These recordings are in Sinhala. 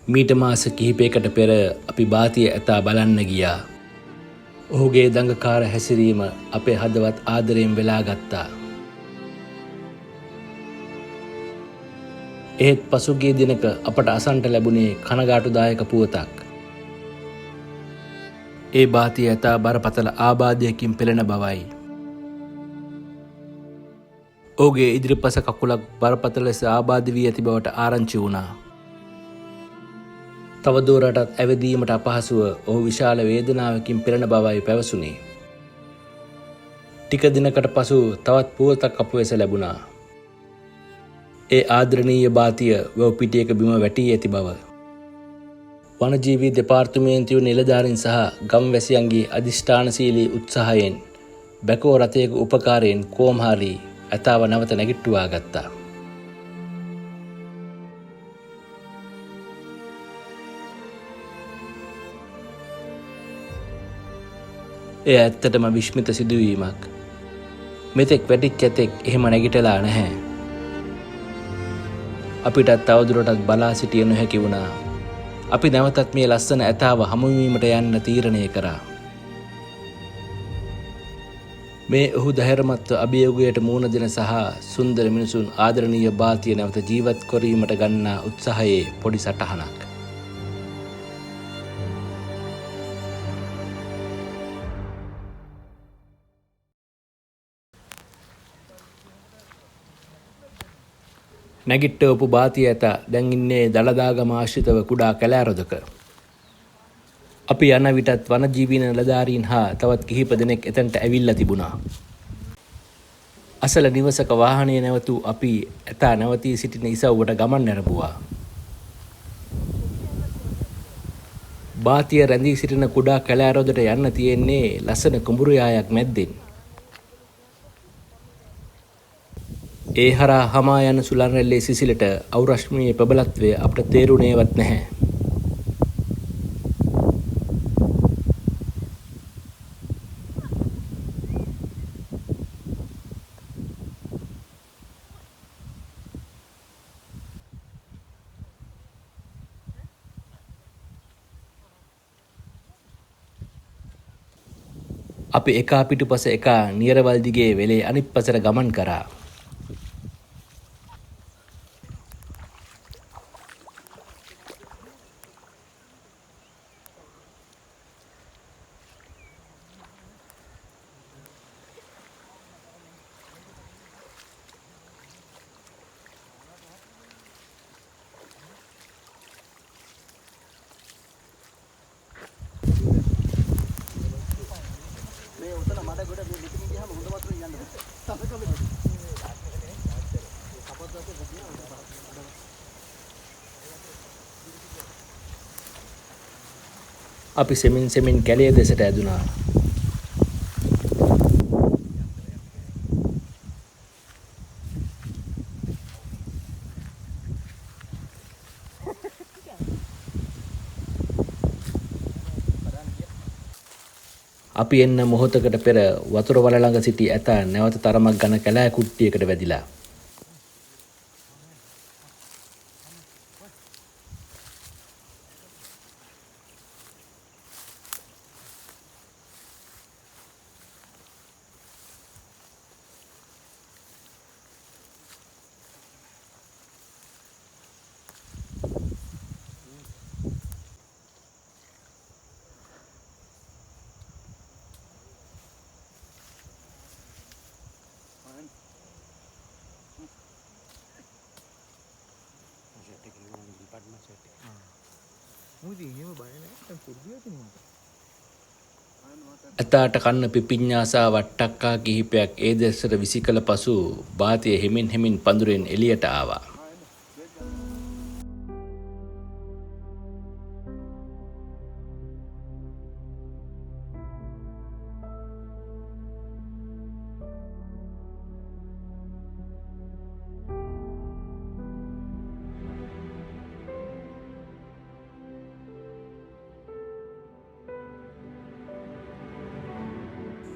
මීට මාස කිහිපයකට පෙර අපි බාතිය ඇතා බලන්න ගියා. ඔහුගේ දඟකාර හැසිරීම අපේ හදවත් ආදරයෙන් වෙලා ගත්තා. එහෙත් පසුගිය දිනක අපට අසන්ට ලැබුණේ කනගාටුදායක පුවතක්. ඒ බාතිය ඇතා බරපතල ආබාධයකින් පෙළෙන බවයි. ඔහුගේ ඉදිරිපස කකුලක් බරපතල ලෙස ආබාධ වී ඇති බවට ආරංචි වුණා. තවදුරටත් ඇවිදීමට අපහසුව ඔහු විශාල වේදනාවකින් පෙළෙන බවයි පැවසුණේ. ටික දිනකට පසු තවත් පුවතක් අප වෙස ලැබුණා. ඒ ආදරණීය බාතිය වැව් පිටියක බිම වැටී ඇති බව. වනජීවී දෙපාර්තමේන්තුවේ නිලධාරීන් සහ ගම්වැසියන්ගේ අධිෂ්ඨානශීලී උත්සාහයෙන් බැකෝ රථයක උපකාරයෙන් කොහොම හරි ඇතාව නැවත නැගිට්ටුවා ගත්තා. එය ඇත්තටම විශ්මිත සිදුවීමක්. මෙතෙක් වැටිච්ච ඇතෙක් එහෙම නැගිටලා නැහැ. අපිටත් තවදුරටත් බලා සිටිය නොහැකි වුණා. අපි නැවතත් මේ ලස්සන ඇතාව හමුවීමට යන්න තීරණය කරා. මේ ඔහු ධෛර්යමත්ව අභියෝගයට මුහුණ දෙන සහ සුන්දර මිනිසුන් ආදරණීය බාතිය නැවත ජීවත් කිරීමට ගන්නා උත්සාහයේ පොඩි සටහනක්. නැගිට්ටවපු බාතිය ඇතා දැන් ඉන්නේ දළදාගම ආශ්‍රිතව කුඩා කැලෑරොදක. අපි යන විටත් වනජීවී නිලධාරීන් හා තවත් කිහිප දෙනෙක් එතනට ඇවිල්ලා තිබුණා. අසල නිවසක වාහනය නැවතු අපි ඇතා නැවතී සිටින ඉසව්වට ගමන් නැරඹුවා. බාතිය රැඳී සිටින කුඩා කැලෑරොදට යන්න තියෙන්නේ ලස්සන කුඹුරු යායක් මැද්දෙන්. ඒ හරහා හමා යන සුළං රැල්ලේ සිසිලට අවුරශ්මියේ ප්‍රබලත්වය අපට තේරුණේවත් නැහැ. අපි එකා පිටුපස එකා නියරවල් දිගේ වෙලේ අනිත් පසට ගමන් කරා. අපි සෙමින් කැලේ දෙසට ඇදුනා. අපි එන්න මොහොතකට පෙර වතුර වල ළඟ සිටි ඇතා නැවත තරමක් ඝන කැලෑ කුට්ටියකට වැදිලා. ඇතාට කන්න පිපිඤ්ඤා සහ වට්ටක්කා කිහිපයක් ඒ දෙසට විසි කළ පසු බාතිය හෙමින් පඳුරෙන් එළියට ආවා.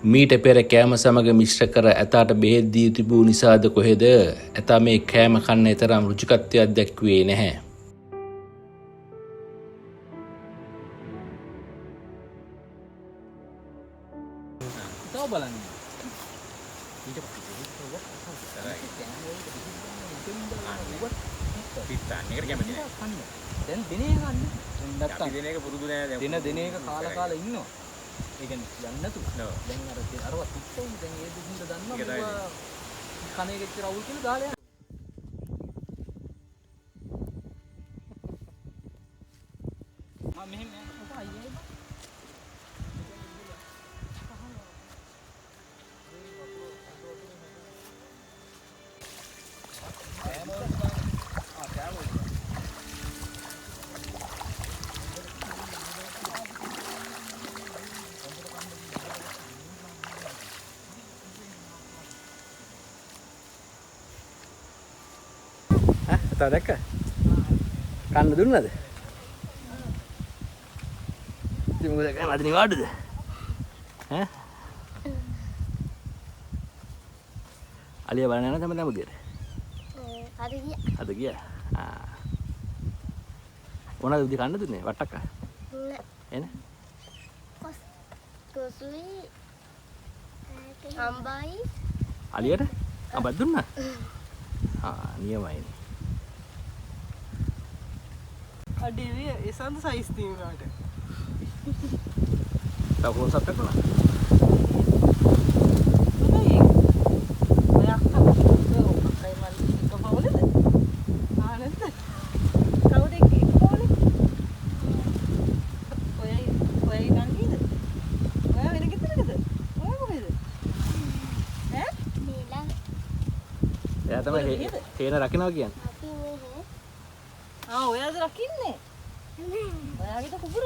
මීට පෙර කෑම සමග මිශ්‍ර කර ඇතාට බෙහෙත් දී තිබූ නිසාද කොහෙද ඇතා මේ කෑම කන්න තරම් රුචිකත්වයක් දැක්ුවේ නැහැ. බලන්න. පිටාන්නේකට කැමති නෑ. දැන් දිනේ ගන්න. දැන් නැත්තම් දිනේක පුරුදු නෑ දැන්. දිනේක කාලා ඉන්නවා. ඒ කියන්නේ යන්න නැතු. දැන් අරවත් පිටුම් දැන් ඒ දෙහිඳ දන්නවා. කණේ ගෙච්ච රවුල් කියලා දාලා යනවා. මෙහෙම යනකොට අයියේ තව දැක්ක? කන්න දුන්නද? ඉතින් මොකද කරන්නේ? අද නිවාඩුද? ඈ? අලියා බලන්න යනවා තමයි උදේට. අද ගියා. අද ගියා. මොනවද උදේ කන්න දුන්නේ? වට්ටක්ක? නෑ. එන? කොසුයි අම්බයි අලියට? අබත් දුන්නා? නියමයිනේ. අඩේ ඒ සඳ සයිස් තියුණාට තව කොහොමද කරනවා? ඔය අක්කා ඔක්කයි මල් එක පවුලද? ආනන්ද කවුද එක පවුලේ? ඔයයි නංගිද? ඔයා වෙන ගෙදරකද? ඔයා කොහෙද? ඈ? මේලා එයා තමයි තේන රකින්නවා කියන්නේ. අපි මෙහෙ ඔයාද රකින්නේ? ඔයාගේ කුකුර?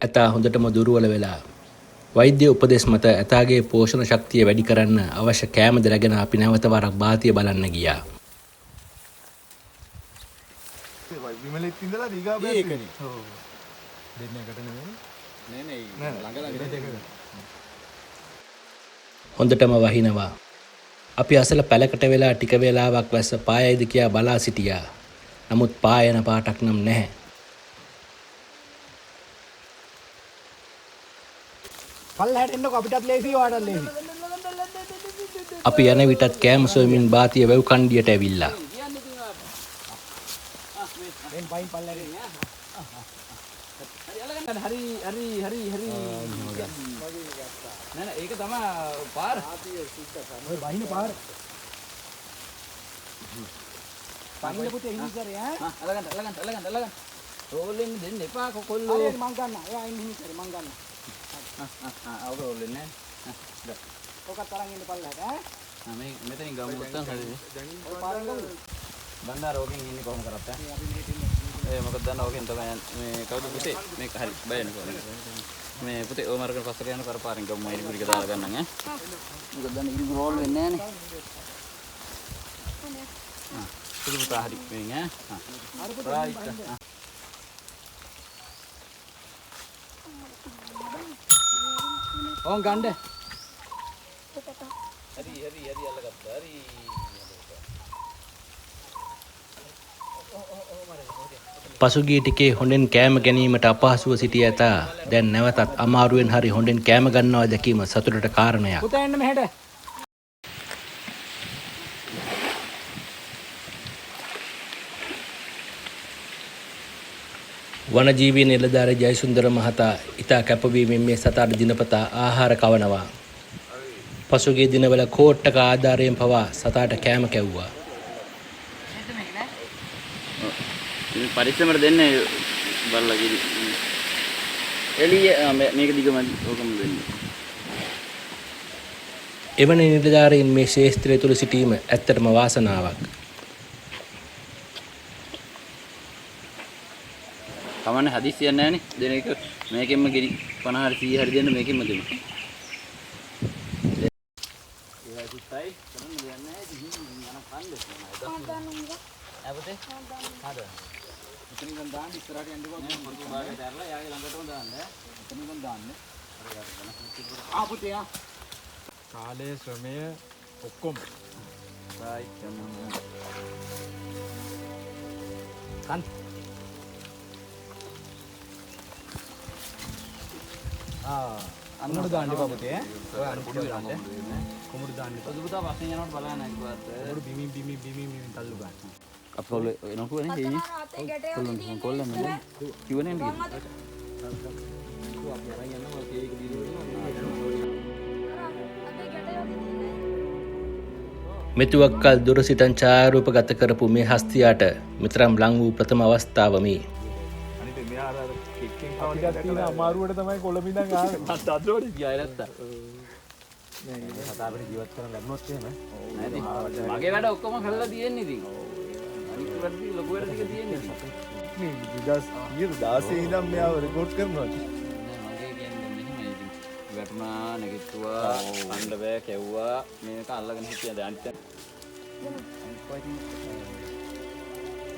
ඇතා හොඳටම දුර්වල වෙලා වෛද්‍ය උපදෙස් මත ඇතාගේ පෝෂණ ශක්තිය වැඩි කරන්න අවශ්‍ය කෑමද රැගෙන අපි නැවත වරක් බාතිය බලන්න ගියා. විමලෙත් ඉඳලා දීගා බෑස් ඒකනේ. ඔව්. දෙන්නකට නෙමෙයි. නේ ළඟ හොඳටම වහිනවා. අපි අසල පැලකට වෙලා ටික වේලාවක් වැස්ස පායයිද කියා බලා සිටියා. නමුත් පායන පාටක් නම් නැහැ. පල්ලහැට එන්නකො අපිටත් ලේසි ඔයාටත් ලේසි. අපි යන විටත් කෑම සොයමින් බාතිය වැව් කණ්ඩියට ඇවිල්ලා. දැන් පයින් පල්ලහැට. හරි නෑ ඒක තමයි පාර. ඔය බහින පාර. පයින්න පුතේ හිමි කරේ ඈ. අලගන්න. රෝලෙන් දෙන්න එපා කොල්ලෝ. හරි මං ගන්න. එයා ඉන්න හිමි කරේ මං ගන්න. ඔක රෝලෙන් නෑ. ඔකත් තරන් ඉන්න පල්ලහැට ඈ. මේ මෙතනින් ගමු නැත්තම් හරිද? ඔය පාරෙන් ගමු. බණ්ඩාර ඕකෙන් ඉන්නේ කොහොම කරත් ඈ. මොකද දන්න ඕකෙන් තමයි මේ කවුද පුතේ මේක හරි බයන්නේ කොහොමද? මේ පුතේ ඕම අරගෙන පස්සට යන කරපාරෙන් ගමු මයිලි කුරික දාලා ගන්නම් ඈ. මොකද දන්න ඉරි රෝල් වෙන්නේ නෑනේ. පුදු පුතා හරි මෙන් ඈ. රයිට්. ඕන් ගන්න. හරි අල්ලගත්තා. හරි. පසුගිය ටිකේ හොඳෙන් කෑම ගැනීමට අපහසුව සිටි ඇතා දැන් නැවතත් අමාරුවෙන් හරි හොඳෙන් කෑම ගන්නවා දැකීම සතුටට කාරණයක්. පුතා එන්න මෙහෙට. වනජීවී නිලධාරී ජයසුන්දර මහතා ඉතා කැපවීමෙන් මේ සතාට දිනපතා ආහාර කවනවා. පසුගිය දිනවල කෝට්ටක ආධාරයෙන් පවා සතාට කෑම කැව්වා. පරිස්සමට දෙන්න බලලා කිරි. එළිය මේක දිගමදි ඕකම දෙන්න. එවැනි නිලධාරීන් මේ ශේෂ්ත්‍රය තුළ සිටීම ඇත්තටම වාසනාවක්. කමන්නේ හදිස්සියක් නැහැනේ. දෙන එක මේකෙන්ම කිරි 50 හරි 100 හරි දෙන්න මේකෙන්ම දෙමු. කාලය ශ්‍රමය ඔක්කොම. කන් අන්නු දාන්න එපා පුතේ ඈ. ඔය අනිත් දාන්න. කොමුඩු දාන්න එපා. පුතා පස්සේ යනකොට බලන්න කිව්වත් කොමුඩු බිමින් තල්ලු ගන්න. අපෝල එනකොට නේ හේනේ කොල්ලන් කිව්වනේ නේද මෙතුවක්කල් දුර සිටන් ඡායාරූප ගත කරපු මේ හස්තියාට මෙතරම් ලං වූ ප්‍රථම අවස්ථාව මේ. අනිත් මෙයා අර කික්කින් කවුඩක් තියෙන අමාරුවට තමයි කොළඹ ඉඳන් ආවේ. අතෝඩි ගියා නැත්තා මේ කතාවට ජීවත් කරන්න ලැබුණොත් එහෙම නැති මගේ වැඩ ඔක්කොම කරලා තියෙන්නේ ඉතින් අනිත් වැඩ ලොකු වැඩ ටික තියෙන්නේ මේ 2016 ඉඳන් මෙයාව රෙකෝඩ් කරනවා. මගේ කියන්නේ මෙහෙමයි ඉතින් වැටුණා නැගිට්ටුවා කන්න බෑ කැව්වා මේක අල්ලගෙන හිටියද අනිත් කොයිද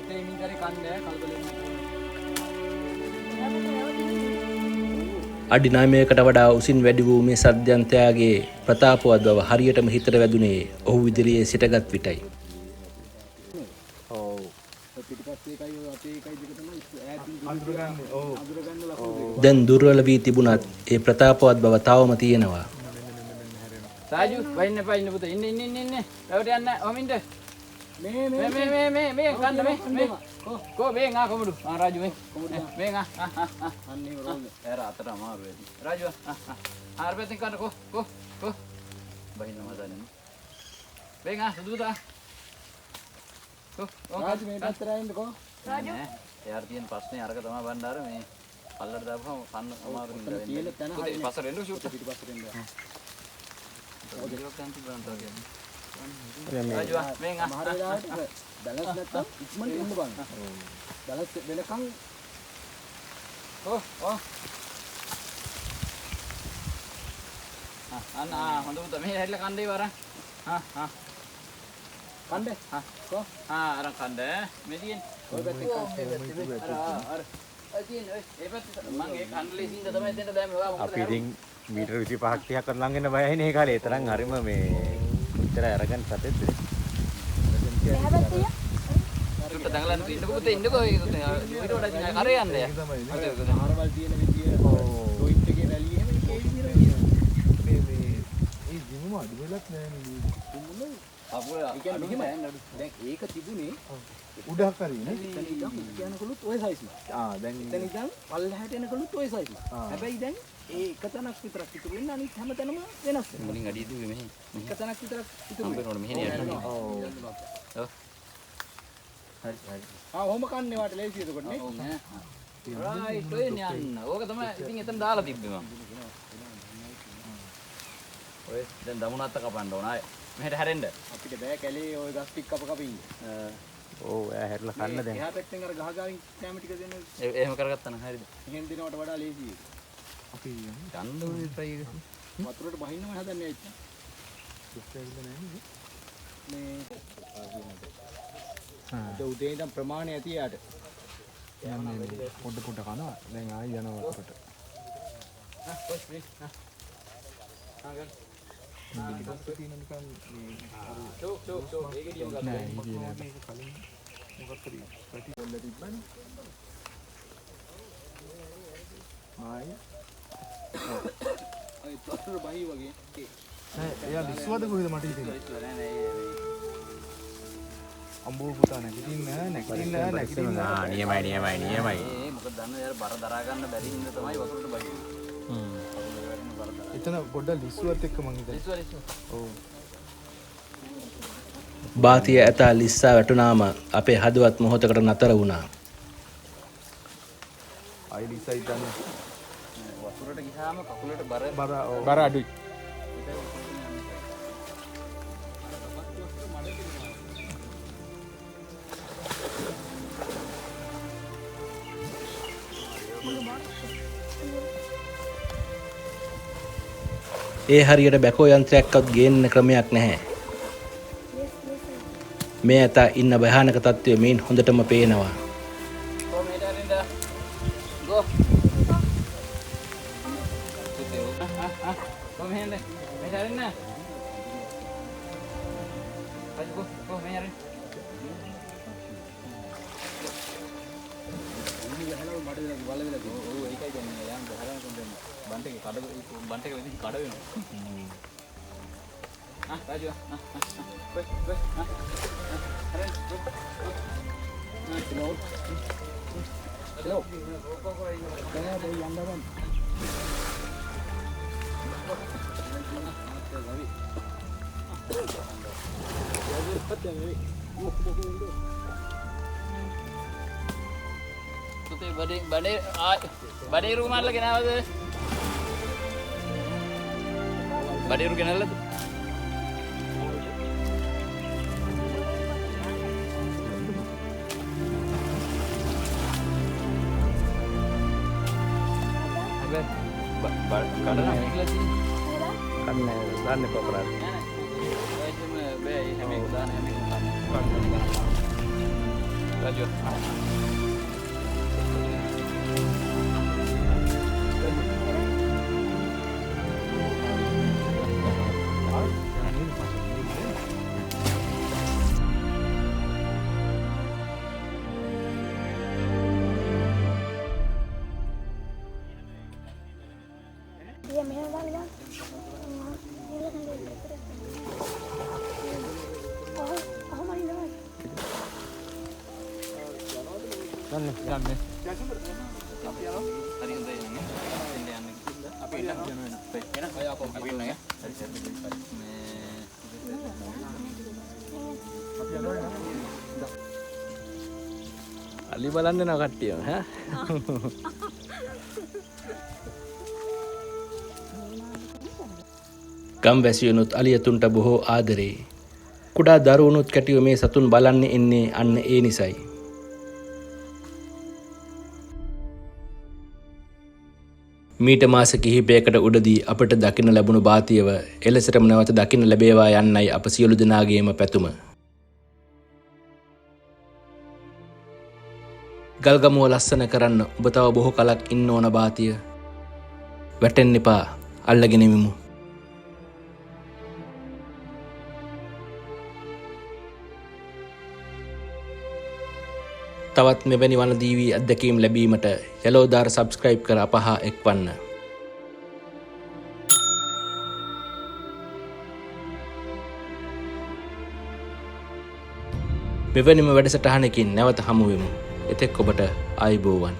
ඉතින් කරේ කන්නේ කල්පලෙන්න අඩි 9කට වඩා උසින් වැඩි වූ මේ සද්දන්තයාගේ ප්‍රතාපවත් බව හරියටම හිතට වැදුනේ ඔහු ඉදිරියේ සිටගත් විටයි. ඔව්. පිටිපස්සේ එකයි ඔය අපේ එකයි දෙක තමයි ඈතින් අඳුරගන්නේ. ඔව්. අඳුරගන්න ලකුණු. දැන් දුර්වල වී තිබුණත් ඒ ප්‍රතාපවත් බව තවම තියෙනවා. සාජු වයින්න පයින්න පුතා ඉන්න රවට යන්න ඔමින්ද මේ කන්න මේ කෝ මේ ආ කොමුඩු රාජු මේ ආ අන්නේ වරෝද. එර අතට අමාරු වෙයි රාජු ආර පැත්තෙන් කන්න කෝ බහින්න මදන්නේ මේ ආ සුදුතා රාජු මේ පැත්තට ආයෙන්නකෝ. රාජු එයාට තියෙන ප්‍රශ්නේ අරක තමයි බණ්ඩාර මේ පල්ලට දාපුවම කන්න අමාරු හින්දා වෙන්නේ පුතේ පස්සට එන්න ෂූට් පිටිපස්සට එන්න. රාජු මේ ආ මහර වෙලාවට බැලන්ස් නැත්තම් ඉක්මනට එන්න බලන්න. බැලන්ස් වෙනකන් අන්න හොඳ පුතා මෙහෙ හැරිලා කණ්ඩේ වරන් කණ්ඩේ කො අර කණ්ඩ මේ තියෙන්නේ ඔය පැත්තේ අර තියෙන ඒ පැත්තේ මම ඒ කණ්ඩලේ සින්ද තමයි දෙන්න දැම්මේ ඔයා මොකද අපි ඉතින් මීටර 25ක් 30ක් වත් ලඟ වෙන බයයි නේ කාලේ. ඒ තරම් හරිම මේ ඉතර අරගෙන සතෙද්ද. සුට්ට දඟලන්න ඉන්නකෝ පුතේ ඉන්නකෝ ඊට වඩා කරේ යන්න යා ආරවල් තියෙන විදිය ඩොයිට් එකේ රැලි එහෙම ඒ විදියට මේ ඒ දිනුම අඩු වෙලක් නෑ නේ. අපෝ ඒ කියන්නේ මෙහෙම දැන් ඒක තිබුණේ උඩක් හරිනේ. එතන ඉඳන් උද්‍යානකලුත් ඔය සයිස් ලා. දැන් එතන ඉඳන් පල්ලහැට එනකලුත් ඔය සයිස් ලා. හැබැයි දැන් ඒ එක තැනක් විතරක් ඉතුරු වෙන්නේ අනිත් හැම තැනම වෙනස් වෙනවා. මුලින් අඩිය දුවේ මෙහි එක තැනක් විතරක් ඉතුරු හම්බෙනවනේ මෙහෙ යන්න ඔව්. හරි ඔහොම කන්නේ වාට ලේසි එතකොට නේ. රයිට් ඔය යන්න ඕක තමයි ඉතින් එතන දාලා තිබ්බේ මම ඔය දැන් දමුණත්ත කපන්න ඕන ආයේ මෙහෙට හැරෙන්න අපිට බෑ කැලේ ඔය ගස් ටික කප ඉන්න. ඔව් එයා හැරිලා කන්න දැන්. එහා පැත්තෙන් අර ගහ ගාවින් කැම ටික දෙන්න. එහෙම කරගත්තා නම් හරිද එහෙන් දෙනවට වඩා ලේසි. අපි ගන්න ඕනේ try එක වතුරට බහින්නම හදන්නේ ඇයි? මේ උදේ ඉඳන් ප්‍රමාණය ඇති යාට. පොඩ කනවා. දැන් ආයි යනවා වතුරට. එයා ලිස්වද කොහෙද මට හිතෙන්නේ. අම්බෝ පුතා නැගිටින්න නියමයි. මොකද දන්නවද යාර බර දරා ගන්න බැරි හින්දා තමයි වතුරට බහින්නේ එතන පොඩ්ඩක් ලිස්සුවත් එක්ක මං හිතන්නේ. ලිස්සුව ඔව්. බාතිය ඇතා ලිස්සා වැටුනාම අපේ හදවත් මොහොතකට නතර වුණා. ආයි ලිස්සයි දන්නේ. වතුරට ගියාම කකුලට බර අඩුයි. ඒ හරියට බැකෝ යන්ත්‍රයක්වත් ගේන්න ක්‍රමයක් නැහැ. මේ ඇතා ඉන්න භයානක තත්ත්වය මේන් හොඳටම පේනවා. Go meter in the go. Go meter. Meter in the. Go meter. බන්ට එක කඩ බන්ට එක වෙදින් කඩ වෙනවා. රාජු හරෙන් hello බඩේ රුමාල ගෙනාවද? බඩේරු ගෙනල්ලද? දාන්න එපා කරාද. රාජු dia mehe දාලා යන්නේ. අපි යනවා. හරි හොඳයි යන්නේ. එන්න යන්නේ. අපි එන්න යනවා. එන අය අපෝ අපි එන්න ඈ. හරි සර්. අපි යනවා. අලි බලන්න යනවා කට්ටියම ඈ. ගම්වැසියනුත් අලියතුන්ට බොහෝ ආදරේ. කුඩා දරුවනුත් කැටිව මේ සතුන් බලන්න එන්නේ අන්න ඒ නිසයි. මීට මාස කිහිපයකට උඩදී අපට දකින්න ලැබුණු බාතියව එලෙසටම නැවත දකින්න ලැබේවා යන්නයි අප සියලු දෙනාගේම පැතුම. ගල්ගමුව ලස්සන කරන්න ඔබ තව බොහෝ කලක් ඉන්න ඕන බාතිය. වැටෙන්න එපා, අල්ලගෙන ඉමු. තවත් මෙවැනි වනදීවී අත්දැකීම් ලැබීමට යලෝදාර සබ්ස්ක්‍රයිබ් කර අප හා එක්වන්න. මෙවැනිම වැඩසටහනකින් නැවත හමුවෙමු. එතෙක් ඔබට ආයුබෝවන්.